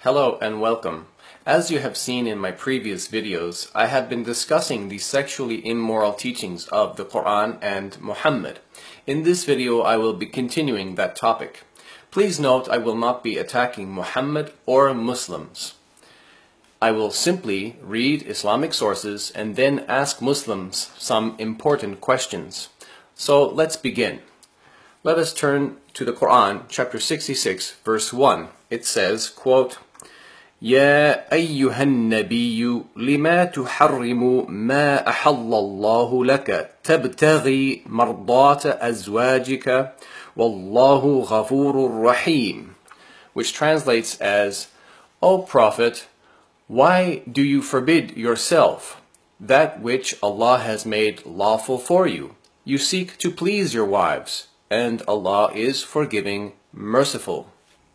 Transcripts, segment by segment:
Hello and welcome. As you have seen in my previous videos, I have been discussing the sexually immoral teachings of the Quran and Muhammad. In this video, I will be continuing that topic. Please note I will not be attacking Muhammad or Muslims. I will simply read Islamic sources and then ask Muslims some important questions. So let's begin. Let us turn to the Quran, chapter 66, verse 1. It says, quote, يا أيها النبي لما تحرم ما أحل الله لك تبتغي مرضات أزواجك والله غفور رحيم, which translates as, O Prophet, why do you forbid yourself that which Allah has made lawful for you? You seek to please your wives, and Allah is forgiving, merciful.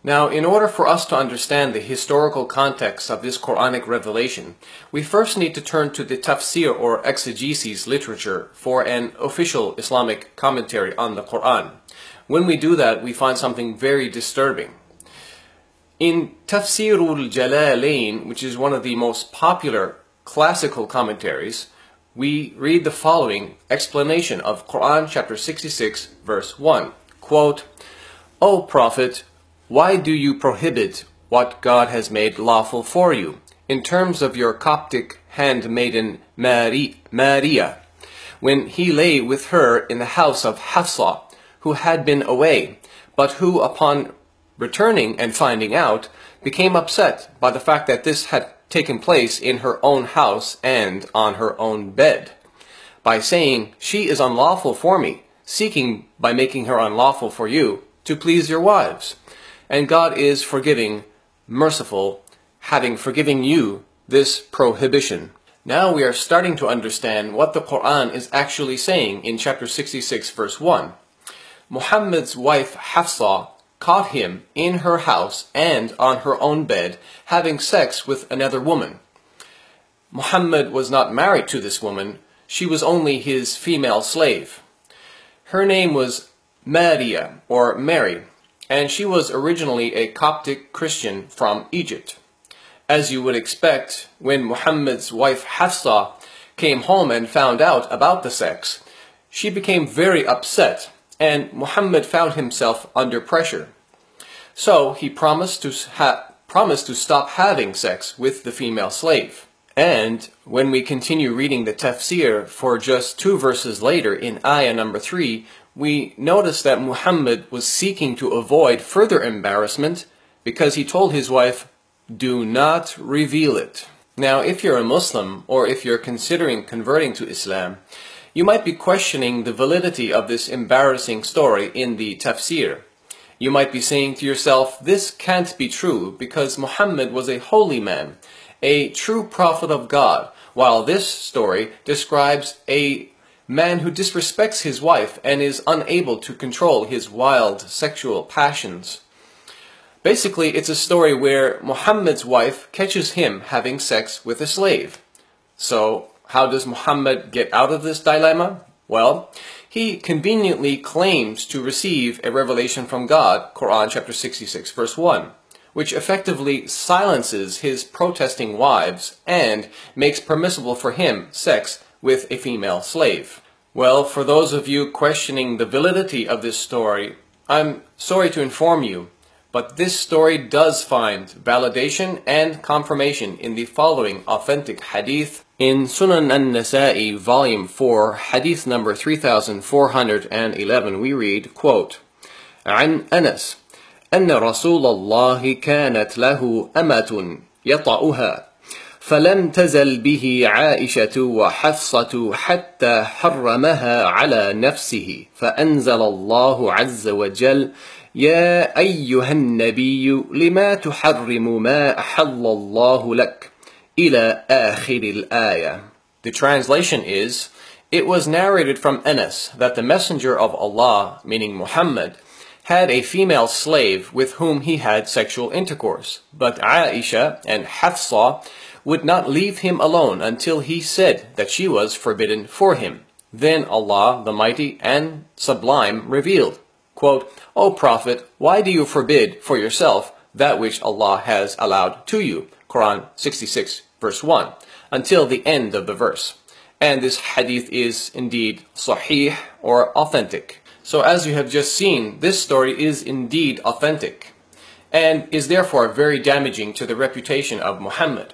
Now, in order for us to understand the historical context of this Quranic revelation, we first need to turn to the tafsir or exegesis literature for an official Islamic commentary on the Quran. When we do that, we find something very disturbing. In Tafsirul Jalalain, which is one of the most popular classical commentaries, we read the following explanation of Quran chapter 66, verse 1. Quote, O Prophet, why do you prohibit what God has made lawful for you? In terms of your Coptic handmaiden Maria, when he lay with her in the house of Hafsa, who had been away, but who upon returning and finding out, became upset by the fact that this had taken place in her own house and on her own bed, by saying, she is unlawful for me, seeking by making her unlawful for you, to please your wives. And God is forgiving, merciful, having forgiven you this prohibition. Now we are starting to understand what the Quran is actually saying in chapter 66, verse 1. Muhammad's wife Hafsa caught him in her house and on her own bed having sex with another woman. Muhammad was not married to this woman, she was only his female slave. Her name was Maria, or Mary, and she was originally a Coptic Christian from Egypt. As you would expect, when Muhammad's wife Hafsa came home and found out about the sex, she became very upset, and Muhammad found himself under pressure. So he promised to stop having sex with the female slave. And when we continue reading the tafsir for just 2 verses later in ayah number 3, we notice that Muhammad was seeking to avoid further embarrassment because he told his wife, do not reveal it. Now, if you're a Muslim or if you're considering converting to Islam, you might be questioning the validity of this embarrassing story in the tafsir. You might be saying to yourself, this can't be true because Muhammad was a holy man, a true prophet of God, while this story describes a man who disrespects his wife and is unable to control his wild sexual passions. Basically, it's a story where Muhammad's wife catches him having sex with a slave. So, how does Muhammad get out of this dilemma? Well, he conveniently claims to receive a revelation from God, Quran chapter 66, verse 1, which effectively silences his protesting wives and makes permissible for him sex with a female slave. Well, for those of you questioning the validity of this story, I'm sorry to inform you, but this story does find validation and confirmation in the following authentic hadith. In Sunan an-Nasa'i, volume 4, hadith number 3411, we read, quote, عن أنس أن رسول الله كانت له أمة يطأها فلم تزل به عائشة وحفصة حتى حرمها على نفسه فأنزل الله عز وجل يا أيها النبي لما تحرم ما أحل الله لك إلى آخر الآية. The translation is, it was narrated from Anas that the Messenger of Allah, meaning Muhammad, had a female slave with whom he had sexual intercourse, but Aisha and Hafsa would not leave him alone until he said that she was forbidden for him. Then Allah, the Mighty and Sublime, revealed, quote, O Prophet, why do you forbid for yourself that which Allah has allowed to you. Quran 66 verse 1 until the end of the verse. And this hadith is indeed sahih or authentic. So as you have just seen, this story is indeed authentic and is therefore very damaging to the reputation of Muhammad.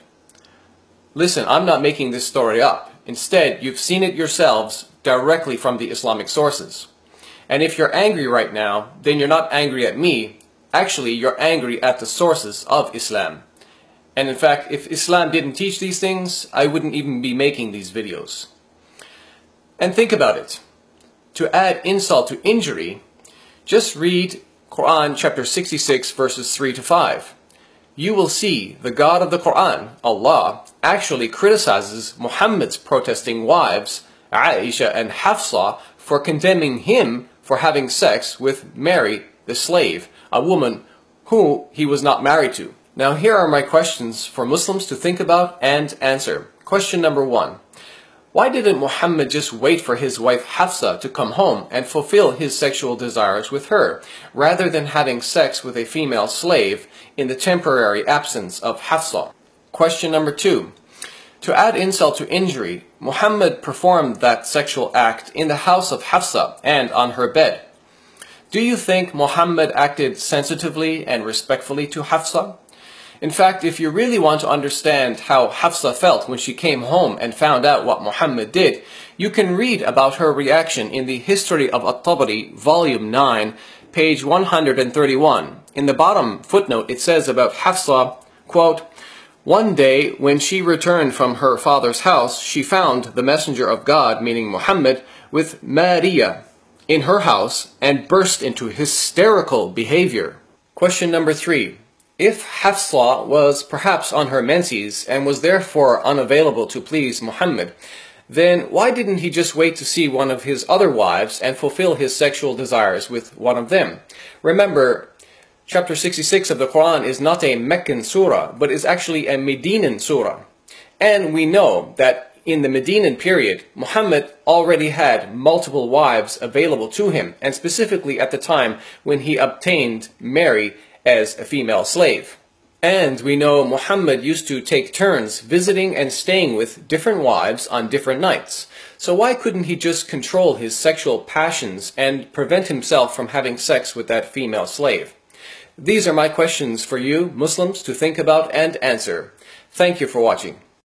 Listen, I'm not making this story up. Instead, you've seen it yourselves directly from the Islamic sources. And if you're angry right now, then you're not angry at me. Actually, you're angry at the sources of Islam. And in fact, if Islam didn't teach these things, I wouldn't even be making these videos. And think about it. To add insult to injury, just read Quran chapter 66 verses 3 to 5. You will see the God of the Quran, Allah, actually criticizes Muhammad's protesting wives, Aisha and Hafsa, for condemning him for having sex with Mary, the slave, a woman who he was not married to. Now here are my questions for Muslims to think about and answer. Question number 1. Why didn't Muhammad just wait for his wife Hafsa to come home and fulfill his sexual desires with her, rather than having sex with a female slave in the temporary absence of Hafsa? Question number 2. To add insult to injury, Muhammad performed that sexual act in the house of Hafsa and on her bed. Do you think Muhammad acted sensitively and respectfully to Hafsa? In fact, if you really want to understand how Hafsa felt when she came home and found out what Muhammad did, you can read about her reaction in the History of At-Tabari, Volume 9, page 131. In the bottom footnote, it says about Hafsa, quote, "One day, when she returned from her father's house, she found the Messenger of God, meaning Muhammad, with Maria in her house and burst into hysterical behavior." Question number 3. If Hafsa was perhaps on her menses and was therefore unavailable to please Muhammad, then why didn't he just wait to see one of his other wives and fulfill his sexual desires with one of them? Remember, chapter 66 of the Quran is not a Meccan surah, but is actually a Medinan surah. And we know that in the Medinan period, Muhammad already had multiple wives available to him, and specifically at the time when he obtained Mary as a female slave. And we know Muhammad used to take turns visiting and staying with different wives on different nights. So why couldn't he just control his sexual passions and prevent himself from having sex with that female slave? These are my questions for you, Muslims, to think about and answer. Thank you for watching.